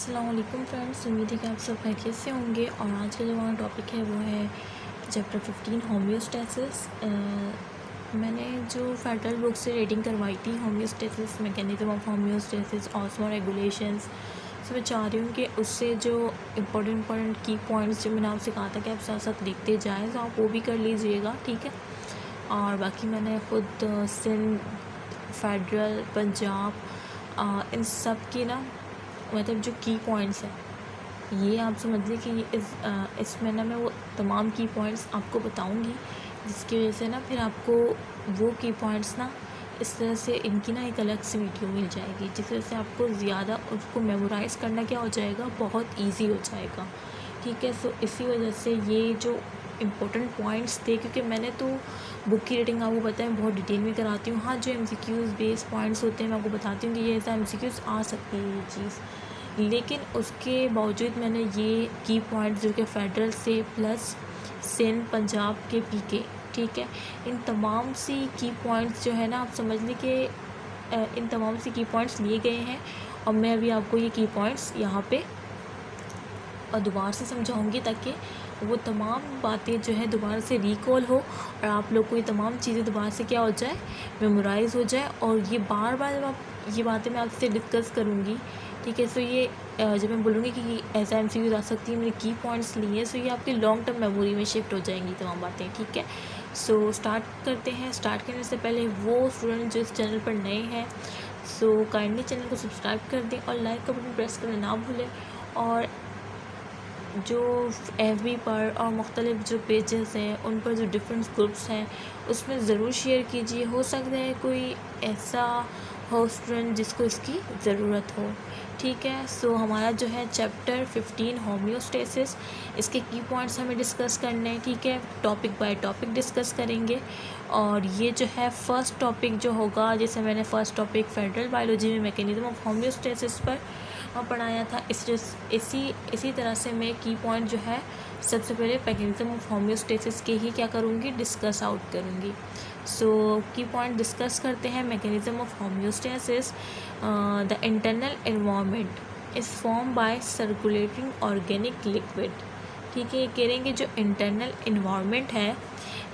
अस्सलाम वालेकुम फ्रेंड्स, उम्मीद है कि आप सब खैरियत से होंगे। और आज का जो हमारा टॉपिक है वो है चैप्टर 15 होम्योस्टेसिस। मैंने जो फेडरल बुक से रीडिंग करवाई थी homeostasis, mechanism of homeostasis, osmo regulations, तो मैं चाह रही हूँ कि उससे जो इम्पोर्टेंट की पॉइंट्स जो मैंने आपसे कहा था कि आप साथ साथ लिखते जाएँ, तो आप वो भी कर लीजिएगा, ठीक है। और बाकी मैंने ख़ुद सिंध, फेडरल, पंजाब, इन सब की ना मतलब जो की पॉइंट्स हैं ये आप समझ लीजिए कि इसमें ना मैं वो तमाम की पॉइंट्स आपको बताऊंगी, जिसकी वजह से ना फिर आपको वो की पॉइंट्स ना इस तरह से इनकी ना एक अलग से वीडियो मिल जाएगी, जिस वजह से आपको ज़्यादा उसको मेमोराइज़ करना क्या हो जाएगा, बहुत ईजी हो जाएगा, ठीक है। सो इसी वजह से ये जो इम्पोर्टेंट पॉइंट्स थे, क्योंकि मैंने तो बुक की रेटिंग आपको पता है बहुत डिटेल में कराती हूँ। हाँ, जो MCQs बेस पॉइंट्स होते हैं मैं आपको बताती हूँ कि ये ऐसा MCQs आ सकती है ये चीज़, लेकिन उसके बावजूद मैंने ये की पॉइंट्स जो कि फेडरल से प्लस सिंध, पंजाब के PK, ठीक है, इन तमाम सी की पॉइंट्स जो है ना आप समझ लें कि इन तमाम सी की पॉइंट्स लिए गए हैं। और मैं अभी आपको ये की पॉइंट्स यहाँ पे और दोबारा से समझाऊंगी ताकि वो तमाम बातें जो है दोबारा से रिकॉल हो और आप लोग को ये तमाम चीज़ें दोबारा से क्या हो जाए, मेमोराइज़ हो जाए। और ये बार बार जब आप ये बातें मैं आपसे डिस्कस करूँगी, ठीक है, सो ये जब मैं बोलूँगी कि ऐसा MCQ आ सकती है, मैंने की पॉइंट्स लिए हैं, सो ये आपकी लॉन्ग टर्म मेमोरी में शिफ्ट हो जाएंगी तमाम बातें, ठीक है। सो स्टार्ट करते हैं। स्टार्ट करने से पहले वो स्टूडेंट जो इस चैनल पर नए हैं, सो काइंडली चैनल को सब्सक्राइब कर दें और लाइक का बटन प्रेस करना ना भूलें। और जो FB पर और मुख्तलिफ जो पेजेस हैं उन पर जो डिफरेंट ग्रुप्स हैं उसमें ज़रूर शेयर कीजिए। हो सकता है कोई ऐसा हो स्टूडेंट जिसको इसकी ज़रूरत हो, ठीक है। सो हमारा जो है चैप्टर 15 होम्योस्टेसिस, इसके की पॉइंट्स हमें डिस्कस करने हैं, ठीक है, टॉपिक बाय टॉपिक डिस्कस करेंगे। और ये जो है फ़र्स्ट टॉपिक जो होगा, जैसे मैंने फ़र्स्ट टॉपिक फेडरल बायोलॉजी में मैकेनिज्म ऑफ होम्योस्टेसिस पर पढ़ाया था, इसी तरह से मैं की पॉइंट जो है सबसे पहले मैकेनिज्म ऑफ होम्योस्टेसिस के ही क्या करूँगी, डिस्कस आउट करूँगी। सो की पॉइंट डिस्कस करते हैं। Mechanism of homeostasis, the internal environment is form by circulating organic liquid, ठीक है। ये कह रहे हैं कि जो इंटरनल एनवायरनमेंट है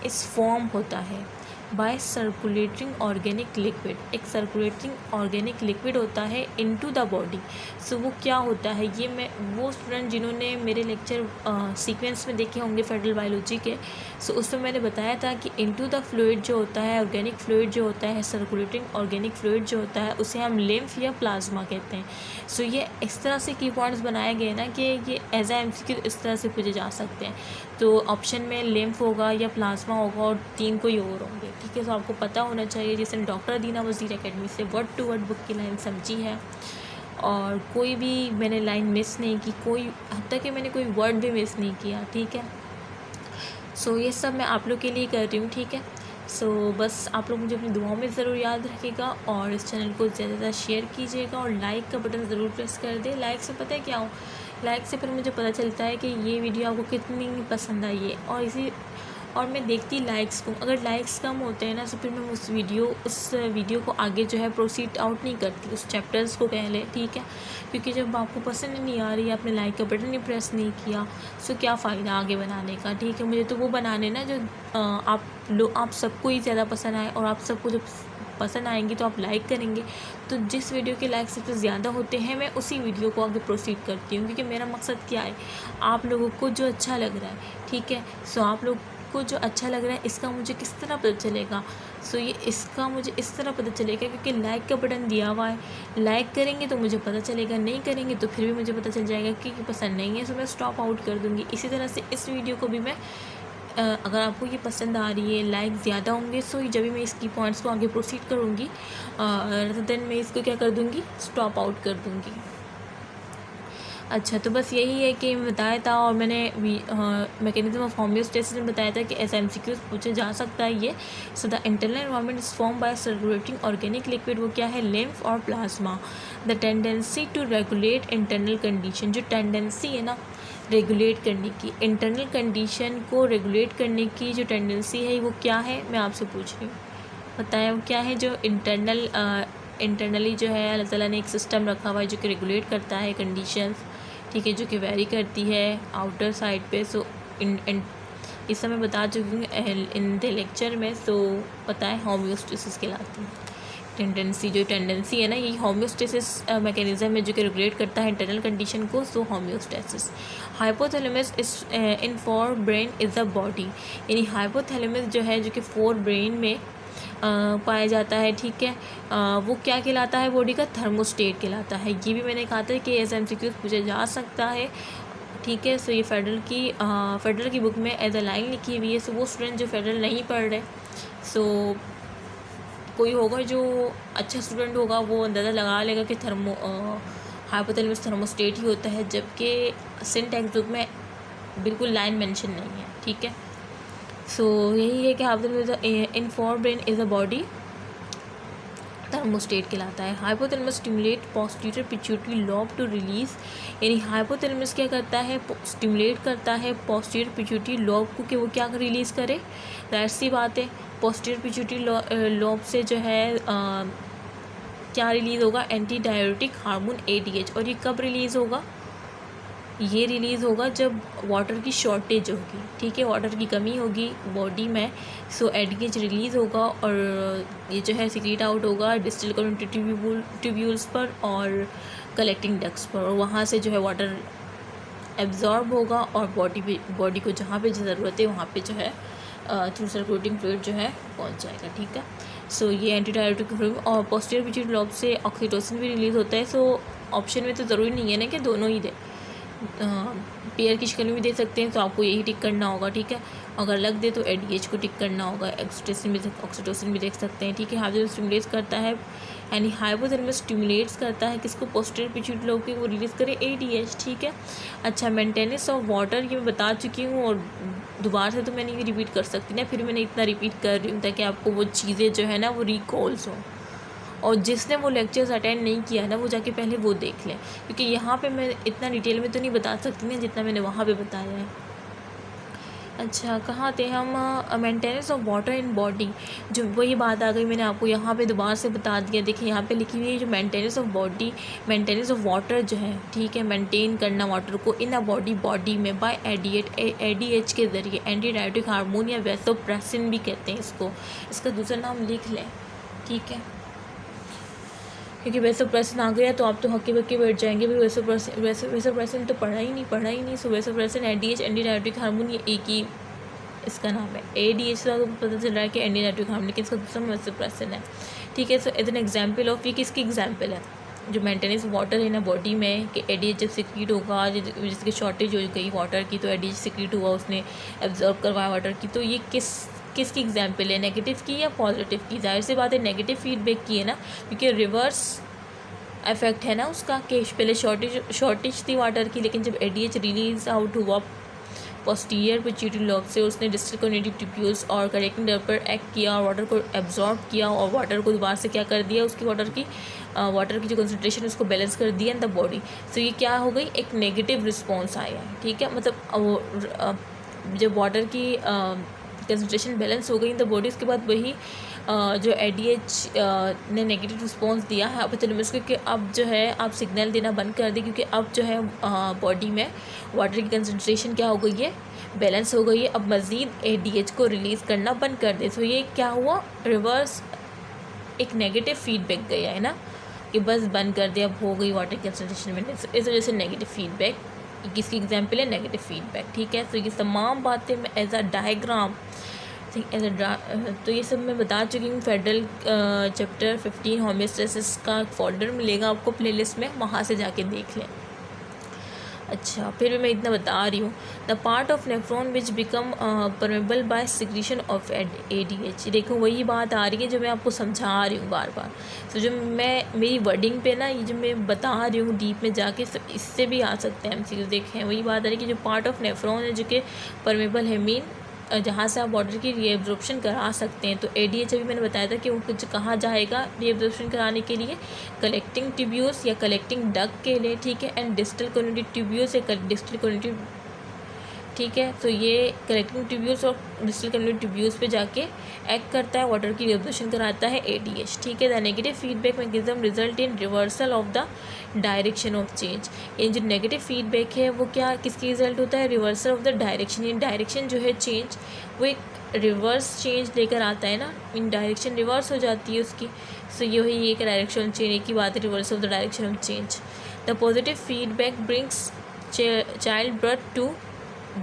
इस फॉर्म होता है बाय सर्कुलेटिंग ऑर्गेनिक लिक्विड, एक सर्कुलेटिंग ऑर्गेनिक लिक्विड होता है इनटू द बॉडी। सो वो क्या होता है, ये मैं वो स्टूडेंट जिन्होंने मेरे लेक्चर सीक्वेंस में देखे होंगे फेडरल बायोलॉजी के, सो उसमें मैंने बताया था कि इनटू द फ्लूइड जो होता है, ऑर्गेनिक फ्लूइड जो होता है, सर्कुलेटिंग ऑर्गेनिक फ्लूइड जो होता है, उसे हम लिम्फ या प्लाज्मा कहते हैं। सो ये इस तरह से की पॉइंट्स बनाए गए ना कि ये एज ए MCQ इस तरह से पूछे जा सकते हैं। तो ऑप्शन में लिम्फ होगा या प्लाज्मा होगा और 3 कोई और होंगे, ठीक है। तो आपको पता होना चाहिए, जैसे डॉक्टर अदीना वज़ीर एकेडमी से वर्ड टू वर्ड बुक की लाइन समझी है और कोई भी मैंने लाइन मिस नहीं की, कोई हद तक कि मैंने कोई वर्ड भी मिस नहीं किया, ठीक है। सो ये सब मैं आप लोग के लिए कर रही हूँ, ठीक है। सो बस आप लोग मुझे अपनी दुआओं में ज़रूर याद रखिएगा और इस चैनल को ज़्यादा से ज़्यादा शेयर कीजिएगा और लाइक का बटन ज़रूर प्रेस कर दें। लाइक से पता है क्या हो, लाइक से फिर मुझे पता चलता है कि ये वीडियो आपको कितनी पसंद आई है। और मैं देखती लाइक्स को, अगर लाइक्स कम होते हैं ना तो फिर मैं उस वीडियो को आगे जो है प्रोसीड आउट नहीं करती, उस चैप्टर्स को कह लें, ठीक है। क्योंकि जब आपको पसंद नहीं आ रही, आपने लाइक का बटन नहीं प्रेस नहीं किया, सो क्या फ़ायदा आगे बनाने का, ठीक है। मुझे तो वो बनाने ना जो आप सबको ही ज़्यादा पसंद आए, और आप सबको जब पसंद आएंगी तो आप लाइक करेंगे, तो जिस वीडियो के लाइक सबसे ज़्यादा होते हैं मैं उसी वीडियो को आगे प्रोसीड करती हूँ, क्योंकि मेरा मकसद क्या है, आप लोगों को जो अच्छा लग रहा है, ठीक है। सो आप लोग को जो अच्छा लग रहा है इसका मुझे किस तरह पता चलेगा, सो ये इसका मुझे इस तरह पता चलेगा क्योंकि लाइक का बटन दिया हुआ है, लाइक करेंगे तो मुझे पता चलेगा, नहीं करेंगे तो फिर भी मुझे पता चल जाएगा कि पसंद नहीं है, सो मैं स्टॉप आउट कर दूँगी। इसी तरह से इस वीडियो को भी मैं अगर आपको ये पसंद आ रही है, लाइक ज़्यादा होंगे, सो जब भी मैं इसकी पॉइंट्स को आगे प्रोसीड करूँगी देन मैं इसको क्या कर दूँगी, स्टॉप आउट कर दूँगी। अच्छा, तो बस यही है कि मैं बताया था और मैंने मैकेनिज्म ऑफ होम्योस्टेसिस में बताया था कि ऐसा MCQ पूछे जा सकता है ये। So the internal environment is form by circulating organic liquid, वो क्या है, लिम्फ और plasma. The tendency to regulate internal condition, जो टेंडेंसी है ना रेगुलेट करने की, इंटरनल कंडीशन को रेगुलेट करने की जो टेंडेंसी है वो क्या है, मैं आपसे पूछ रही हूँ, बताएं वो क्या है जो इंटरनल इंटरनली जो है अल्लाह ताला ने एक सिस्टम रखा हुआ है जो कि रेगुलेट करता है कंडीशंस, ठीक है, जो कि वेरी करती है आउटर साइड पे। सो इस समय बता चुकी हूँ इन द लेक्चर में। सो पता है होम्योस्टेसिस कहलाती है जो टेंडेंसी है ना, ये होम्योस्टेसिस मैकेनिज्म है जो कि रेगुलेट करता है इंटरनल कंडीशन को। सो homeostasis hypothalamus is in fore brain is the body, यानी हाइपोथैलेमस जो है जो कि फोर ब्रेन में पाया जाता है, ठीक है। वो क्या कहलाता है, बॉडी का थर्मोस्टेट कहलाता है। ये भी मैंने कहा था कि एज MCQ पूछा जा सकता है, ठीक है। सो ये फेडरल की बुक में एज अ लाइन लिखी हुई है। सो वो स्टूडेंट जो फेडरल नहीं पढ़ रहे, सो कोई होगा जो अच्छा स्टूडेंट होगा वो अंदाज़ा लगा लेगा कि हाइपोथैलेमस थर्मोस्टेट ही होता है, जबकि सिन टेक्स्ट बुक में बिल्कुल लाइन मेंशन नहीं है, ठीक है। सो यही है कि hypothalamus in fore brain is a body thermostat कहलाता है। Hypothalamus stimulate posterior pituitary lobe to release, यानी हाइपोथैलेमस क्या करता है, स्टिमुलेट करता है पोस्टीरियर पिट्यूटरी लोब को कि वो क्या रिलीज़ करे। जाहिर सी बात है पोस्टीरियर पिट्यूटरी लोब से जो है क्या रिलीज़ होगा, एंटी डायरेटिक हार्मोन ADH। और ये कब रिलीज़ होगा, ये रिलीज़ होगा जब वाटर की शॉर्टेज होगी, ठीक है, वाटर की कमी होगी बॉडी में। सो ADH रिलीज़ होगा और ये जो है सिक्रीट आउट होगा डिस्टल करोनिड ट्यूब्यूल्स पर और कलेक्टिंग डक्ट्स पर, और वहाँ से जो है वाटर एब्जॉर्ब होगा और बॉडी को जहाँ पे ज़रूरत है वहाँ पे जो है थ्रू सर्कुलेटिंग फ्लूइड जो है पहुँच जाएगा, ठीक है। सो ये एंटी डायरेटिक हार्मोन और पोस्टीरियर पिट्यूटरी लोब से ऑक्सीटोसिन भी रिलीज़ होता है। सो ऑप्शन में तो ज़रूरी नहीं है ना कि दोनों ही दे, पेयर की शक्ल में भी दे सकते हैं, तो आपको यही टिक करना होगा, ठीक है। अगर लग दे तो ADH को टिक करना होगा, ऑक्सीटोसिन भी देख सकते हैं, ठीक है। हाइपोथैलेमस स्टिमुलेट्स करता है, यानी हाइपोथैलेमस स्टिमुलेट्स करता है किसको, पोस्टीरियर पिट्यूटरी लोब की वो रिलीज़ करे ADH, ठीक है। अच्छा, मेंटेनेंस ऑफ वाटर ये मैं बता चुकी हूँ और दोबारा से तो मैंने ये रिपीट कर सकती ना, फिर मैंने इतना रिपीट कर रही हूँ ताकि आपको वो चीज़ें जो है ना वो रिकॉल्स हों, और जिसने वो लेक्चर्स अटेंड नहीं किया है ना वो जाके पहले वो देख लें, क्योंकि यहाँ पे मैं इतना डिटेल में तो नहीं बता सकती ना जितना मैंने वहाँ पे बताया है। अच्छा, कहाँ थे हम, maintenance of water in body, जो वही बात आ गई, मैंने आपको यहाँ पे दोबारा से बता दिया। देखिए यहाँ पे लिखी हुई है जो मेंटेनेंस ऑफ वाटर जो है, ठीक है, मेंटेन करना वाटर को इन अ बॉडी में बाय ADH के ज़रिए, एंटी डायरेटिक हार्मोन या वैसोप्रेसिन भी कहते हैं इसको, इसका दूसरा नाम लिख लें, ठीक है, क्योंकि वैसोप्रेसिन आ गया तो आप तो हक्के बक्के बैठ जाएंगे भाई वैसोप्रेसिन तो पढ़ा ही नहीं। So vasopressin ADH anti diuretic hormone ये एक ही इसका नाम है। ADH का तो पता चल रहा है कि एंटी डायरेटिक हार्मोन, लेकिन इसका दूसरा वैसोप्रेसिन है, ठीक है। So as an example of, ये किसकी एग्जाम्पल है, जो मेंटेनेंस वाटर है ना बॉडी में, कि ADH जब सिक्रीट होगा, जिसकी शॉर्टेज हो गई वाटर की तो ADH सिक्रीट हुआ, उसने एब्जॉर्ब करवाया वाटर की, तो ये किसकी एग्जाम्पल है, नेगेटिव की या पॉजिटिव की। जाहिर सी बात है नेगेटिव फीडबैक की है ना, क्योंकि रिवर्स इफेक्ट है ना उसका, कि पहले शॉर्टेज थी वाटर की, लेकिन जब ADH रिलीज आउट हुआ पोस्टीरियर पिट्यूटरी लोब से, उसने डिस्टल करोनिड ट्यूब्यूल्स और कलेक्टिंग डक्ट पर एक्ट किया और वाटर को एब्जॉर्ब किया, और वाटर को दोबारा से क्या कर दिया, उसकी वाटर की जो कंसनट्रेशन है उसको बैलेंस कर दिया इन द बॉडी। सो ये क्या हो गई, एक नेगेटिव रिस्पॉन्स आया, ठीक है। मतलब जब वाटर की कंसनट्रेशन बैलेंस हो गई इन द बॉडी, उसके बाद वही जो ADH ने नेगेटिव रिस्पॉन्स दिया है हाइपोथैलेमस को कि अब जो है आप सिग्नल देना बंद कर दें, क्योंकि अब जो है बॉडी में वाटर की कंसनट्रेशन क्या हो गई है, बैलेंस हो गई है, अब मज़ीद ADH को रिलीज़ करना बंद कर दे। सो ये क्या हुआ, रिवर्स एक नेगेटिव फीडबैक गया है ना, कि बस बंद कर दे, अब हो गई वाटर की कंसनट्रेशन में, इस वजह से नेगेटिव फीडबैक, किसकी एग्जाम्पल है, नेगेटिव फीडबैक, ठीक है। तो ये तमाम बातें मैं एज अ डायग्राम तो ये सब मैं बता चुकी हूँ। फेडरल चैप्टर 15 होम्योस्टेसिस का फोल्डर मिलेगा आपको प्लेलिस्ट में, वहाँ से जाके देख लें। अच्छा, फिर भी मैं इतना बता रही हूँ, the part of nephron which become permeable by secretion of ADH। देखो वही बात आ रही है जो मैं आपको समझा रही हूँ बार बार। तो जो मैं मेरी वर्डिंग पे ना, ये जो मैं बता रही हूँ डीप में जाके, इससे भी आ सकते हैं MCQ। देखें वही बात आ रही है कि जो पार्ट ऑफ नेफ्रॉन है जो कि परमेबल है, मीन जहाँ से आप वाटर की रीएब्जॉर्प्शन करा सकते हैं। तो ADH अभी मैंने बताया था कि वो कहाँ जाएगा रीएब्जॉर्प्शन कराने के लिए, कलेक्टिंग ट्यूब्यूल्स या कलेक्टिंग डक्ट के लिए, ठीक है, एंड डिस्टल करोनिड ट्यूब्यूल्स या डिस्टल करोनिड ठीक है। तो ये कलेक्टिंग ट्यूब्यूल्स और डिस्टल कन्वोल्यूट ट्यूब्यूल्स पे जाके एक्ट करता है, वाटर की रिवोल्यूशन कराता है ADH, ठीक है। The negative feedback mechanism result in reversal of the direction of change. ये जो नेगेटिव फीडबैक है वो क्या किसकी रिजल्ट होता है, रिवर्सल ऑफ द डायरेक्शन। ये डायरेक्शन जो है चेंज वो एक रिवर्स चेंज लेकर आता है ना, इन डायरेक्शन रिवर्स हो जाती है उसकी। सो यही एक डायरेक्शन चेंज, एक ही बात है, reverse of the direction of change. The positive feedback brings child birth to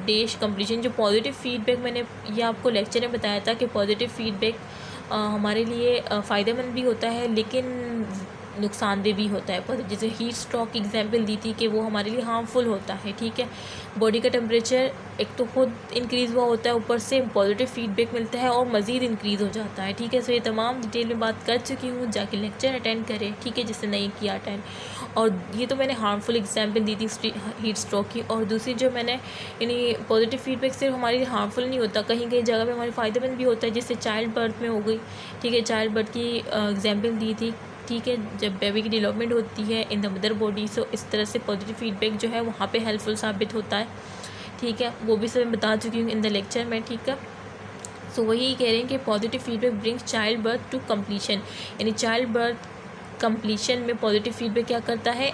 dash completion. जो पॉजिटिव फीडबैक मैंने ये आपको लेक्चर में बताया था कि पॉजिटिव फीडबैक हमारे लिए फ़ायदेमंद भी होता है लेकिन नुकसानदेह भी होता है। जैसे हीट स्ट्रोक एग्जांपल दी थी कि वो हमारे लिए हार्मफुल होता है, ठीक है। बॉडी का टेम्परेचर एक तो खुद इंक्रीज़ हुआ होता है, ऊपर से पॉजिटिव फीडबैक मिलता है और मज़ीद इंक्रीज़ हो जाता है, ठीक है। सो ये तमाम डिटेल में बात कर चुकी हूँ, जाके लेक्चर अटेंड करें, ठीक है, जिससे नहीं किया अटेंड। और ये तो मैंने हार्मफुल एग्जांपल दी थी हीट स्ट्रोक की, और दूसरी जो मैंने यानी पॉजिटिव फीडबैक सिर्फ हमारे लिए हार्मफुल नहीं होता, कहीं कहीं जगह पे हमारे फ़ायदेमंद भी होता है, जैसे चाइल्ड बर्थ में हो गई, ठीक है। चाइल्ड बर्थ की एग्जांपल दी थी, ठीक है, जब बेबी की डेवलपमेंट होती है इन द मदर बॉडी। सो इस तरह से पॉजिटिव फीडबैक जो है वहाँ पे हेल्पफुल साबित होता है, ठीक है। वो भी सब मैं बता चुकी हूँ इन द लेक्चर में, ठीक है। सो वही कह रहे हैं कि positive feedback brings child birth to completion, यानी चाइल्ड बर्थ कम्प्लीशन में पॉजिटिव फीडबैक क्या करता है,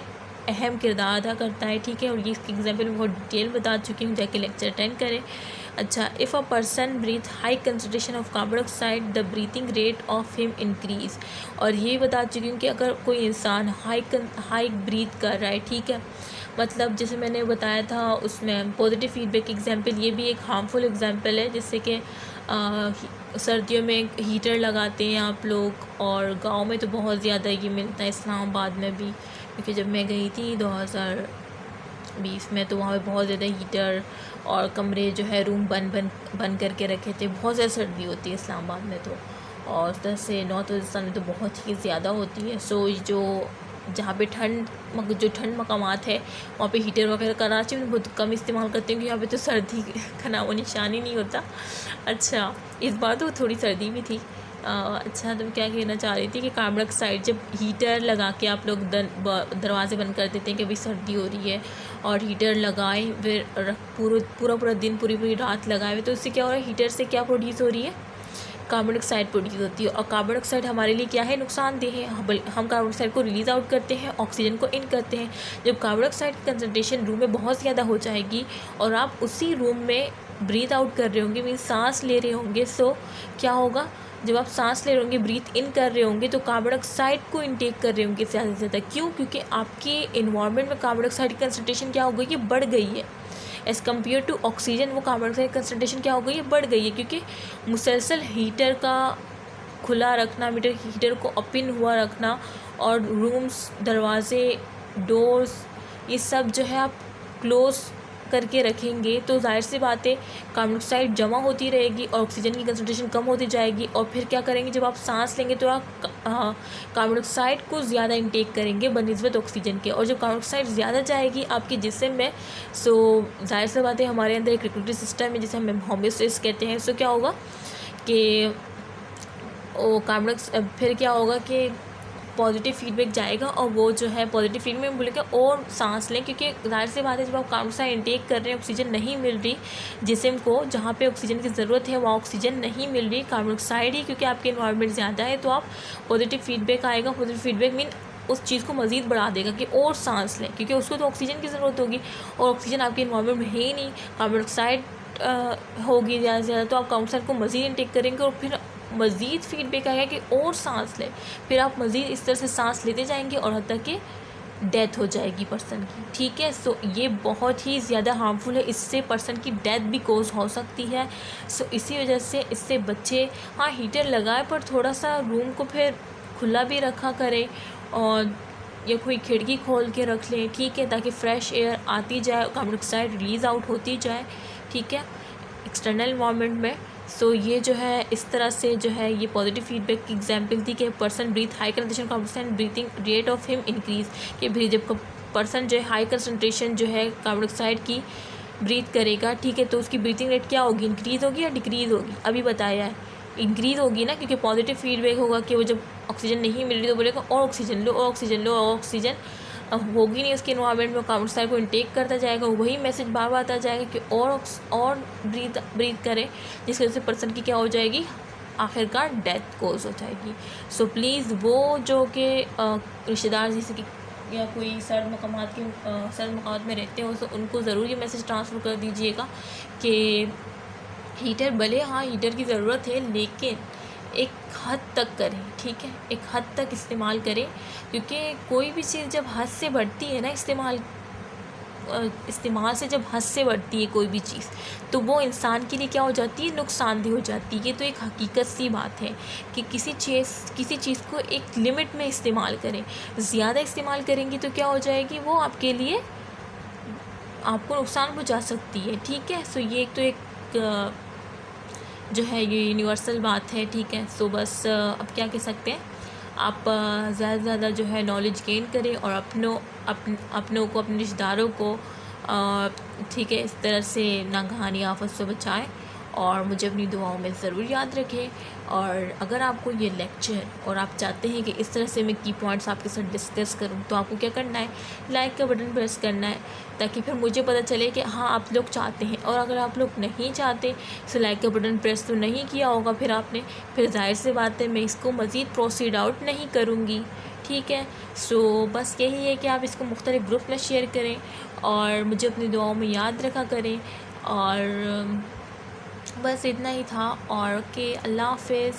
अहम किरदार अदा करता है, ठीक है। और ये इसके एग्जाम्पल में बहुत डिटेल बता चुकी हूँ, जाके लेक्चर अटेंड करें। अच्छा, if a person breathe high concentration of carbon dioxide the breathing rate of him increase. और ये बता चुकी हूँ कि अगर कोई इंसान हाई ब्रीथ कर रहा है, ठीक है, मतलब जैसे मैंने बताया था उसमें पॉजिटिव फीडबैक एग्जांपल, ये भी एक हार्मफुल एग्जांपल है, जिससे कि सर्दियों में हीटर लगाते हैं आप लोग, और गांव में तो बहुत ज़्यादा ये मिलता है, इस्लामाबाद में भी, क्योंकि जब मैं गई थी 2020 में तो वहाँ पे बहुत ज़्यादा हीटर और कमरे जो है रूम बंद करके रखे थे। बहुत ज़्यादा सर्दी होती है इस्लामाबाद में तो, और उस तरह से नॉर्थ राजस्थान में तो बहुत ही ज़्यादा होती है। सो जो जहाँ पे जो ठंड मकामात है वहाँ पे हीटर वगैरह कराची में बहुत कम इस्तेमाल करते हैं, क्योंकि यहाँ पे तो सर्दी का नामो निशान ही नहीं होता। अच्छा, इस बार तो थोड़ी सर्दी भी थी। अच्छा, तो मैं क्या कहना चाह रही थी कि कार्बन डाइऑक्साइड जब हीटर लगा के आप लोग दरवाजे बंद कर देते हैं कि अभी सर्दी हो रही है, और हीटर लगाएं फिर पूरा दिन पूरी रात लगाए हुए, तो इससे क्या हो रहा है, हीटर से क्या प्रोड्यूस हो रही है, कार्बन डाइऑक्साइड प्रोड्यूस होती है। और कार्बन डाइऑक्साइड हमारे लिए क्या है, नुकसानदेह है। हम कार्बन डाइऑक्साइड को रिलीज़ आउट करते हैं, ऑक्सीजन को इन करते हैं। जब कार्बन डाइऑक्साइड की कंसनट्रेशन रूम में बहुत ज़्यादा हो जाएगी और आप उसी रूम में ब्रीथ आउट कर रहे होंगे, मीन्स सांस ले रहे होंगे, सो क्या होगा, जब आप सांस ले रहे होंगे, ब्रीथ इन कर रहे होंगे, तो कार्बन डाइऑक्साइड को इनटेक कर रहे होंगे ज़्यादा से ज़्यादा। क्यों? क्योंकि आपके इन्वायरमेंट में कार्बन डाइऑक्साइड की कंसनट्रेशन क्या हो गई है, बढ़ गई है। एज़ कम्पेयर टू ऑक्सीजन वो कार्बन डाइऑक्साइड कंसनट्रेशन क्या हो गई है, बढ़ गई है, क्योंकि मुसलसल हीटर का खुला रखना, हीटर को ओपन हुआ रखना, और रूम्स, दरवाजे, डोर्स, ये सब जो है आप क्लोज़ करके रखेंगे, तो जाहिर सी बात है कार्बन डाइऑक्साइड जमा होती रहेगी और ऑक्सीजन की कंसनट्रेशन कम होती जाएगी। और फिर क्या करेंगे, जब आप सांस लेंगे तो आप कार्बन डाइऑक्साइड को ज़्यादा इंटेक करेंगे बनिस्बत ऑक्सीजन के, और जब कार्बन डाइऑक्साइड ज़्यादा जाएगी आपके जिस्म में, सो जाहिर सी बात है हमारे अंदर एक रेस्पिरेटरी सिस्टम है जिसे हम होम्योस्टेसिस कहते हैं। सो क्या होगा कि वो कार्बन फिर क्या होगा कि पॉजिटिव फीडबैक जाएगा, और वो जो है पॉजिटिव फीडबैक में बोलेगा और सांस लें, क्योंकि जाहिर सी बात है जब आप कार्बन डाइऑक्साइड इंटेक कर रहे हैं, ऑक्सीजन नहीं मिल रही जिस्म को, जहाँ पे ऑक्सीजन की ज़रूरत है वहाँ ऑक्सीजन नहीं मिल रही, कार्बन डाइऑक्साइड ही, क्योंकि आपके इन्वायरमेंट ज़्यादा है, तो आप पॉजिटिव फीडबैक आएगा। पॉजिटिव फीडबैक मीन उस चीज़ को मज़ीद बढ़ा देगा कि और सांस लें, क्योंकि उसको तो ऑक्सीजन की ज़रूरत होगी, और ऑक्सीजन आपके इन्वायरमेंट में है ही नहीं, कार्बन डाइऑक्साइड होगी ज़्यादा से ज़्यादा, तो आप कार्बन डाइऑक्साइड को मज़ीद इंटेक करेंगे, और फिर मज़ीद फीडबैक आएगा कि और सांस लें, फिर आप मज़ीद इस तरह से सांस लेते जाएंगे और हद तक कि डेथ हो जाएगी पर्सन की, ठीक है। सो ये बहुत ही ज़्यादा हार्मफुल है, इससे पर्सन की डेथ भी कोज हो सकती है। सो इसी वजह से इससे बच्चे, हाँ हीटर लगाए पर थोड़ा सा रूम को फिर खुला भी रखा करें, और या कोई खिड़की खोल के रख लें, ठीक है, ताकि फ़्रेश एयर आती जाए, कार्बन डाइऑक्साइड रिलीज़ आउट होती जाए, ठीक है, एक्सटर्नल इन्वायरमेंट में। सो ये जो है इस तरह से जो है ये पॉजिटिव फीडबैक की एग्जांपल थी कि person breathe high concentration carbon breathing rate of him increase, कि जब पर्सन जो है हाई कंसंट्रेशन जो है कार्बन डाइऑक्साइड की ब्रीथ करेगा, ठीक है, तो उसकी ब्रीथिंग रेट क्या होगी, इंक्रीज़ होगी या डिक्रीज़ होगी, अभी बताया है इंक्रीज़ होगी ना, क्योंकि पॉजिटिव फीडबैक होगा कि वो जब ऑक्सीजन नहीं मिल रही तो बोलेगा और ऑक्सीजन लो और ऑक्सीजन लो और ऑक्सीजन होगी नहीं उसके इन्वायरमेंट में, कार्बन डाइऑक्साइड को इनटेक करता जाएगा, वही मैसेज बार बार आता जाएगा कि और ब्रीथ करें, जिसकी वजह से पर्सन की क्या हो जाएगी, आखिरकार डेथ कोज हो जाएगी। सो प्लीज़ वो जो कि रिश्तेदार जैसे कि या कोई सर्द मकामात में रहते हो, तो उनको ज़रूर ये मैसेज ट्रांसफ़र कर दीजिएगा कि हीटर भले हाँ हीटर की ज़रूरत है, लेकिन एक हद तक करें, ठीक है, एक हद तक इस्तेमाल करें, क्योंकि कोई भी चीज़ जब हद से बढ़ती है ना, इस्तेमाल से जब हद से बढ़ती है कोई भी चीज़, तो वो इंसान के लिए क्या हो जाती है, नुकसानदेह हो जाती है। ये तो एक हकीकत सी बात है कि किसी चीज़ को एक लिमिट में इस्तेमाल करें। ज़्यादा इस्तेमाल करेंगी तो क्या हो जाएगी, वो आपके लिए आपको नुकसान पहुंचा सकती है, ठीक है। सो ये एक जो है ये यूनिवर्सल बात है, ठीक है। सो बस अब क्या कह सकते हैं, आप ज़्यादा से ज़्यादा जो है नॉलेज गेन करें और अपनों को, अपने रिश्तेदारों को ठीक है इस तरह से नागहानी आफत से बचाएं, और मुझे अपनी दुआओं में ज़रूर याद रखें। और अगर आपको ये लेक्चर और आप चाहते हैं कि इस तरह से मैं की पॉइंट्स आपके साथ डिस्कस करूं, तो आपको क्या करना है, लाइक का बटन प्रेस करना है, ताकि फिर मुझे पता चले कि हाँ आप लोग चाहते हैं। और अगर आप लोग नहीं चाहते, तो लाइक का बटन प्रेस तो नहीं किया होगा फिर आपने, फिर जाहिर सी बात है मैं इसको मज़ीद प्रोसीड आउट नहीं करूँगी, ठीक है। सो बस यही है कि आप इसको मुख्तलिफ़ ग्रुप में शेयर करें और मुझे अपनी दुआओं में याद रखा करें। और बस इतना ही था, और ओके, अल्लाह हाफ़िज़।